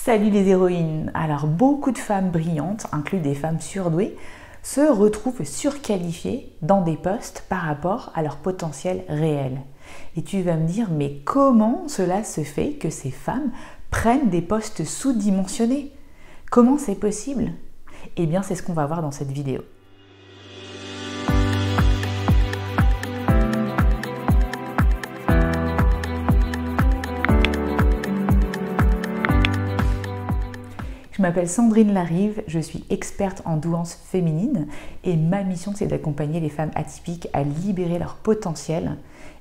Salut les héroïnes! Alors beaucoup de femmes brillantes, inclus des femmes surdouées, se retrouvent surqualifiées dans des postes par rapport à leur potentiel réel. Et tu vas me dire, mais comment cela se fait que ces femmes prennent des postes sous-dimensionnés? Comment c'est possible? Eh bien, c'est ce qu'on va voir dans cette vidéo. Je m'appelle Sandrine Larive, je suis experte en douance féminine et ma mission c'est d'accompagner les femmes atypiques à libérer leur potentiel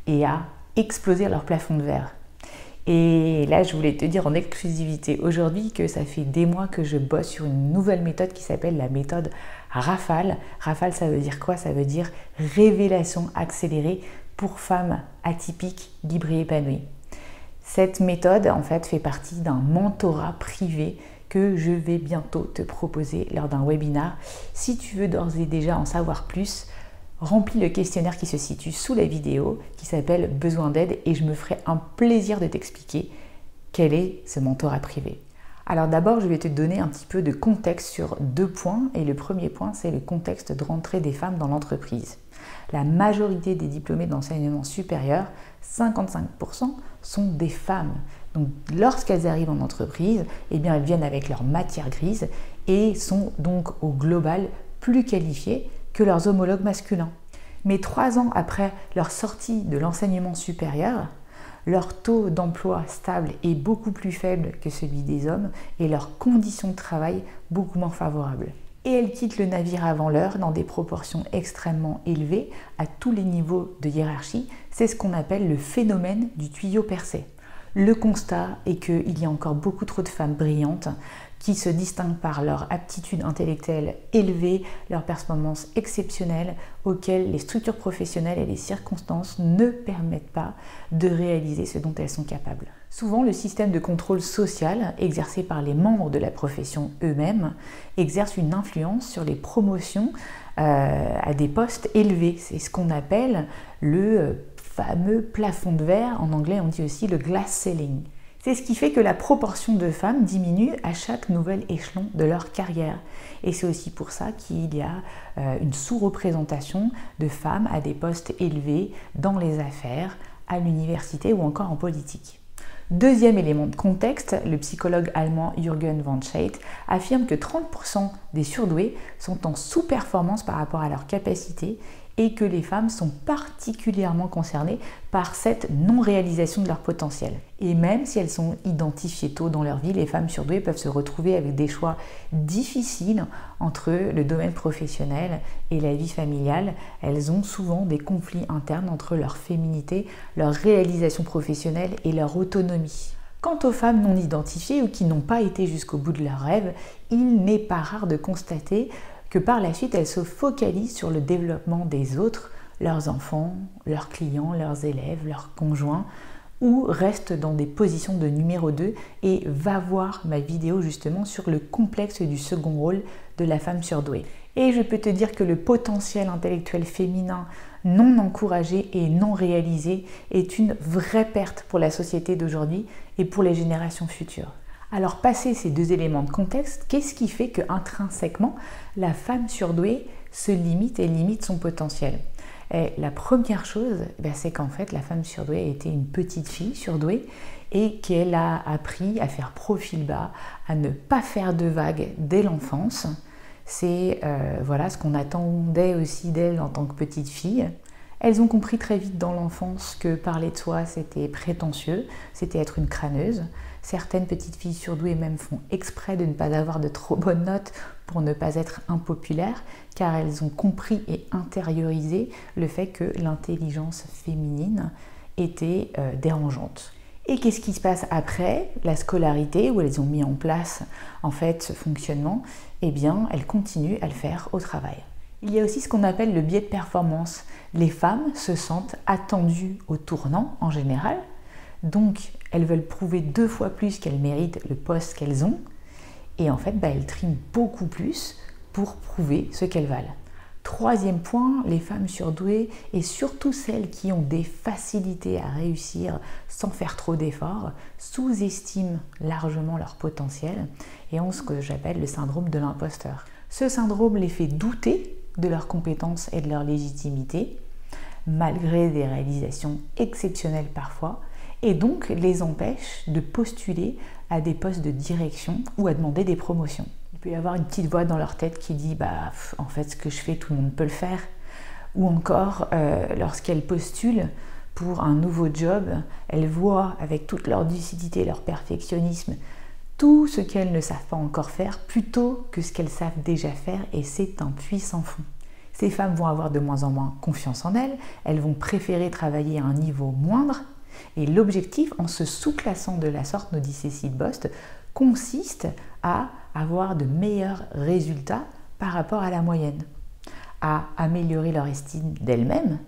et à exploser leur plafond de verre. Et là je voulais te dire en exclusivité aujourd'hui que ça fait des mois que je bosse sur une nouvelle méthode qui s'appelle la méthode Rafale. Rafale ça veut dire quoi? Ça veut dire révélation accélérée pour femmes atypiques, libres et épanouies. Cette méthode en fait fait partie d'un mentorat privé que je vais bientôt te proposer lors d'un webinar. Si tu veux d'ores et déjà en savoir plus, remplis le questionnaire qui se situe sous la vidéo, qui s'appelle Besoin d'aide, et je me ferai un plaisir de t'expliquer quel est ce mentorat privé. Alors d'abord, je vais te donner un petit peu de contexte sur deux points, et le premier point, c'est le contexte de rentrée des femmes dans l'entreprise. La majorité des diplômés d'enseignement supérieur, 55%, sont des femmes. Donc lorsqu'elles arrivent en entreprise, eh bien, elles viennent avec leur matière grise et sont donc au global plus qualifiées que leurs homologues masculins. Mais 3 ans après leur sortie de l'enseignement supérieur, leur taux d'emploi stable est beaucoup plus faible que celui des hommes et leurs conditions de travail beaucoup moins favorables. Et elles quittent le navire avant l'heure dans des proportions extrêmement élevées à tous les niveaux de hiérarchie. C'est ce qu'on appelle le phénomène du tuyau percé. Le constat est qu'il y a encore beaucoup trop de femmes brillantes qui se distinguent par leur aptitude intellectuelle élevée, leur performance exceptionnelle auxquelles les structures professionnelles et les circonstances ne permettent pas de réaliser ce dont elles sont capables. Souvent, le système de contrôle social exercé par les membres de la profession eux-mêmes exerce une influence sur les promotions à des postes élevés. C'est ce qu'on appelle le fameux plafond de verre, en anglais on dit aussi le glass ceiling. C'est ce qui fait que la proportion de femmes diminue à chaque nouvel échelon de leur carrière. Et c'est aussi pour ça qu'il y a une sous-représentation de femmes à des postes élevés dans les affaires, à l'université ou encore en politique. Deuxième élément de contexte, le psychologue allemand Jürgen von Schaidt affirme que 30% des surdoués sont en sous-performance par rapport à leurs capacités et que les femmes sont particulièrement concernées par cette non-réalisation de leur potentiel. Et même si elles sont identifiées tôt dans leur vie, les femmes surdouées peuvent se retrouver avec des choix difficiles entre le domaine professionnel et la vie familiale. Elles ont souvent des conflits internes entre leur féminité, leur réalisation professionnelle et leur autonomie. Quant aux femmes non identifiées ou qui n'ont pas été jusqu'au bout de leurs rêves, il n'est pas rare de constater que par la suite, elles se focalisent sur le développement des autres, leurs enfants, leurs clients, leurs élèves, leurs conjoints, ou restent dans des positions de numéro 2 et va voir ma vidéo justement sur le complexe du second rôle de la femme surdouée. Et je peux te dire que le potentiel intellectuel féminin non encouragé et non réalisé est une vraie perte pour la société d'aujourd'hui et pour les générations futures. Alors, passé ces deux éléments de contexte, qu'est-ce qui fait qu'intrinsèquement, la femme surdouée se limite et limite son potentiel? Et la première chose, c'est qu'en fait, la femme surdouée était une petite fille surdouée et qu'elle a appris à faire profil bas, à ne pas faire de vagues dès l'enfance. C'est voilà ce qu'on attendait aussi d'elle en tant que petite fille. Elles ont compris très vite dans l'enfance que parler de soi, c'était prétentieux, c'était être une crâneuse. Certaines petites filles surdouées même font exprès de ne pas avoir de trop bonnes notes pour ne pas être impopulaires, car elles ont compris et intériorisé le fait que l'intelligence féminine était dérangeante. Et qu'est-ce qui se passe après la scolarité, où elles ont mis en place en fait ce fonctionnement? Eh bien, elles continuent à le faire au travail. Il y a aussi ce qu'on appelle le biais de performance. Les femmes se sentent attendues au tournant en général, donc elles veulent prouver 2 fois plus qu'elles méritent le poste qu'elles ont, et en fait elles triment beaucoup plus pour prouver ce qu'elles valent. Troisième point, les femmes surdouées et surtout celles qui ont des facilités à réussir sans faire trop d'efforts sous-estiment largement leur potentiel et ont ce que j'appelle le syndrome de l'imposteur. Ce syndrome les fait douter de leurs compétences et de leur légitimité, malgré des réalisations exceptionnelles parfois, et donc les empêche de postuler à des postes de direction ou à demander des promotions. Il peut y avoir une petite voix dans leur tête qui dit « en fait, ce que je fais, tout le monde peut le faire ». Ou encore, lorsqu'elles postulent pour un nouveau job, elles voient avec toute leur lucidité et leur perfectionnisme tout ce qu'elles ne savent pas encore faire plutôt que ce qu'elles savent déjà faire, et c'est un puits sans fond. Ces femmes vont avoir de moins en moins confiance en elles vont préférer travailler à un niveau moindre, et l'objectif, en se sous-classant de la sorte, nous dit Cécile Bost, consiste à avoir de meilleurs résultats par rapport à la moyenne, à améliorer leur estime d'elles-mêmes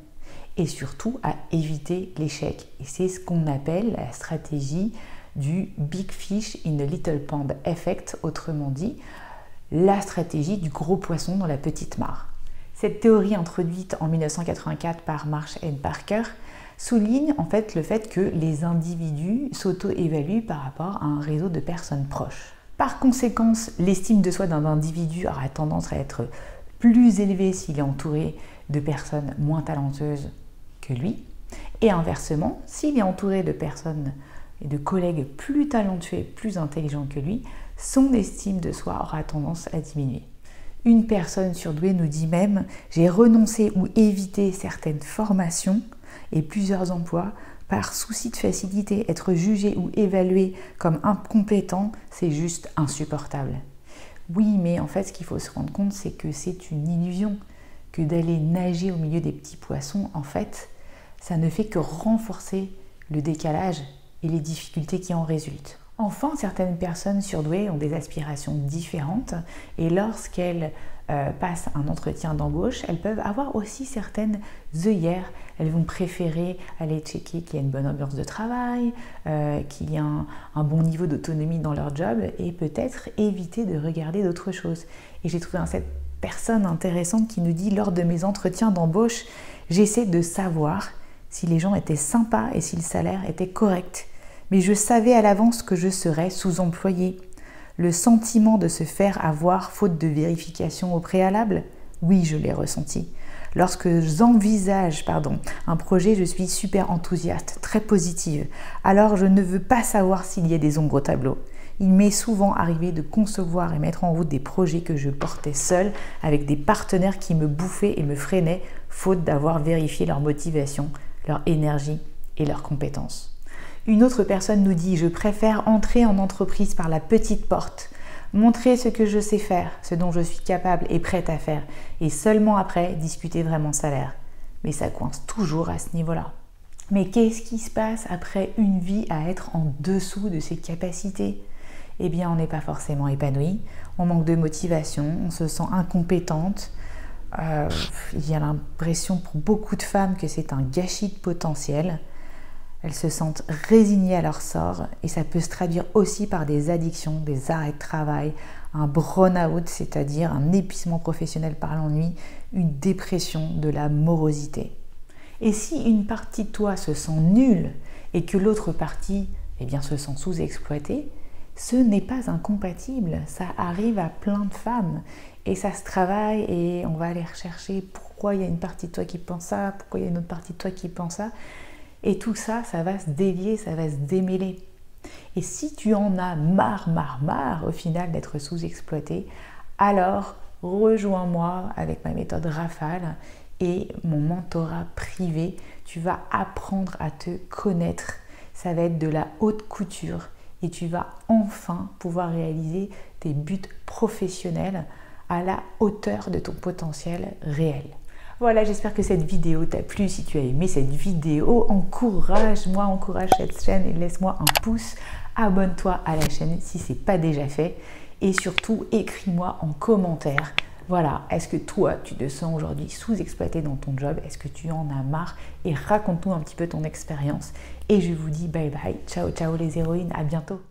et surtout à éviter l'échec. Et c'est ce qu'on appelle la stratégie du Big Fish in a Little Pond Effect, autrement dit, la stratégie du gros poisson dans la petite mare. Cette théorie introduite en 1984 par Marsh et Parker souligne en fait le fait que les individus s'auto-évaluent par rapport à un réseau de personnes proches. Par conséquent, l'estime de soi d'un individu aura tendance à être plus élevée s'il est entouré de personnes moins talentueuses que lui, et inversement, s'il est entouré de personnes et de collègues plus talentueux et plus intelligents que lui, son estime de soi aura tendance à diminuer. Une personne surdouée nous dit même « j'ai renoncé ou évité certaines formations et plusieurs emplois par souci de facilité, être jugé ou évalué comme incompétent, c'est juste insupportable. » Oui, mais en fait, ce qu'il faut se rendre compte, c'est que c'est une illusion, que d'aller nager au milieu des petits poissons, en fait, ça ne fait que renforcer le décalage et les difficultés qui en résultent. Enfin, certaines personnes surdouées ont des aspirations différentes et lorsqu'elles passent un entretien d'embauche, elles peuvent avoir aussi certaines œillères. Elles vont préférer aller checker qu'il y a une bonne ambiance de travail, qu'il y a un bon niveau d'autonomie dans leur job et peut-être éviter de regarder d'autres choses. Et j'ai trouvé cette personne intéressante qui nous dit « Lors de mes entretiens d'embauche, j'essaie de savoir si les gens étaient sympas et si le salaire était correct. Mais je savais à l'avance que je serais sous-employée. Le sentiment de se faire avoir faute de vérification au préalable, oui, je l'ai ressenti. Lorsque j'envisage un projet, je suis super enthousiaste, très positive. Alors je ne veux pas savoir s'il y a des ombres au tableau. Il m'est souvent arrivé de concevoir et mettre en route des projets que je portais seule avec des partenaires qui me bouffaient et me freinaient faute d'avoir vérifié leur motivation, leur énergie et leurs compétences. Une autre personne nous dit « Je préfère entrer en entreprise par la petite porte, montrer ce que je sais faire, ce dont je suis capable et prête à faire, et seulement après discuter vraiment salaire. » Mais ça coince toujours à ce niveau-là. Mais qu'est-ce qui se passe après une vie à être en dessous de ses capacités ? Eh bien, on n'est pas forcément épanoui, on manque de motivation, on se sent incompétente. Il y a l'impression pour beaucoup de femmes que c'est un gâchis de potentiel. Elles se sentent résignées à leur sort et ça peut se traduire aussi par des addictions, des arrêts de travail, un burn-out, c'est-à-dire un épuisement professionnel par l'ennui, une dépression, de la morosité. Et si une partie de toi se sent nulle et que l'autre partie se sent sous-exploitée, ce n'est pas incompatible, ça arrive à plein de femmes et ça se travaille et on va aller rechercher pourquoi il y a une partie de toi qui pense ça, pourquoi il y a une autre partie de toi qui pense ça. Et tout ça, ça va se délier, ça va se démêler. Et si tu en as marre au final d'être sous-exploité, alors rejoins-moi avec ma méthode Rafale et mon mentorat privé. Tu vas apprendre à te connaître. Ça va être de la haute couture et tu vas enfin pouvoir réaliser tes buts professionnels à la hauteur de ton potentiel réel. Voilà, j'espère que cette vidéo t'a plu. Si tu as aimé cette vidéo, encourage-moi, encourage cette chaîne et laisse-moi un pouce. Abonne-toi à la chaîne si ce n'est pas déjà fait. Et surtout, écris-moi en commentaire. Voilà, est-ce que toi, tu te sens aujourd'hui sous-exploité dans ton job? Est-ce que tu en as marre? Et raconte-nous un petit peu ton expérience. Et je vous dis bye bye, ciao ciao les héroïnes, à bientôt.